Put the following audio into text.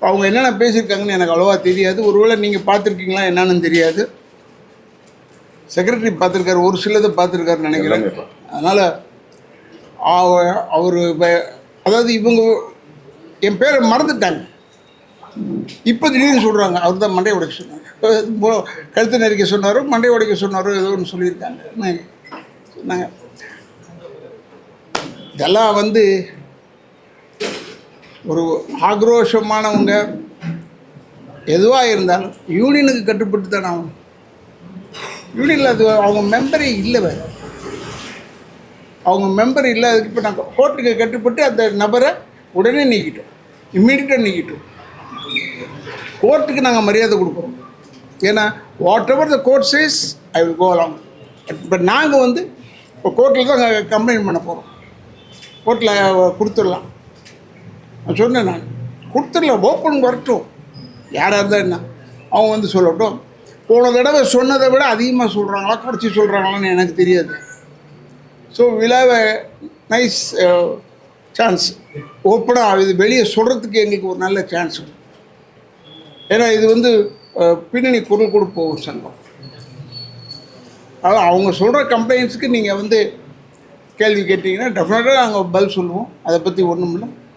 அவங்க என்னென்ன பேசியிருக்காங்கன்னு எனக்கு அவ்வளோவா தெரியாது. ஒருவேளை நீங்கள் பார்த்துருக்கீங்களா என்னன்னு தெரியாது. செக்ரட்டரி பார்த்துருக்காரு, ஒரு சிலதை பார்த்துருக்காருன்னு நினைக்கிறேன். அதனால் அவர் அதாவது இவங்க என் பேரை மறந்துட்டாங்க. இப்போ திடீர்னு சொல்கிறாங்க அவர் தான் மண்டை உடைக்க சொன்னார், கழுத்து நெரிக்க சொன்னாரோ மண்டை உடைக்க சொன்னாரோ ஏதோ ஒன்று சொல்லியிருக்காங்க சொன்னாங்க. இதெல்லாம் வந்து ஒரு ஆக்ரோஷமானவங்க எதுவாக இருந்தாலும் யூனியனுக்கு கட்டுப்பட்டு தானே ஆகணும். யூனியனில் அது அவங்க மெம்பரே இல்லை, வேறு அவங்க மெம்பர் இல்லை. அதுக்கு இப்போ நாங்கள் கோர்ட்டுக்கு கட்டுப்பட்டு அந்த நபரை உடனே நீக்கிட்டோம், இம்மீடியட்டாக நீக்கிட்டோம். கோர்ட்டுக்கு நாங்கள் மரியாதை கொடுக்குறோம். ஏன்னா whatever the court says I will go along. But நாங்கள் வந்து இப்போ கோர்ட்டில் தான் கம்ப்ளைண்ட் பண்ண போகிறோம். கோர்ட்டில் கொடுத்துடலாம் நான் சொன்னேன். நான் கொடுத்துடலாம், ஓப்பன் வரட்டும், யாராக இருந்தால் என்ன, அவங்க வந்து சொல்லட்டும். போன தடவை சொன்னதை விட அதிகமாக சொல்கிறாங்களா குறைச்சி சொல்கிறாங்களான்னு எனக்கு தெரியாது. So will have a nice chance. ஓப்பனாக இது வெளியே சொல்கிறதுக்கு எங்களுக்கு ஒரு நல்ல சான்ஸ். ஏன்னா இது வந்து பின்னணி குரல் கொடுப்போம் ஒரு சங்கம். அதான் அவங்க சொல்கிற கம்ப்ளைண்ட்ஸுக்கு நீங்கள் வந்து கேள்வி கேட்டிங்கன்னா டெஃபினட்டாக நாங்கள் பதில் சொல்லுவோம். அதை பற்றி ஒன்றும் இல்லை.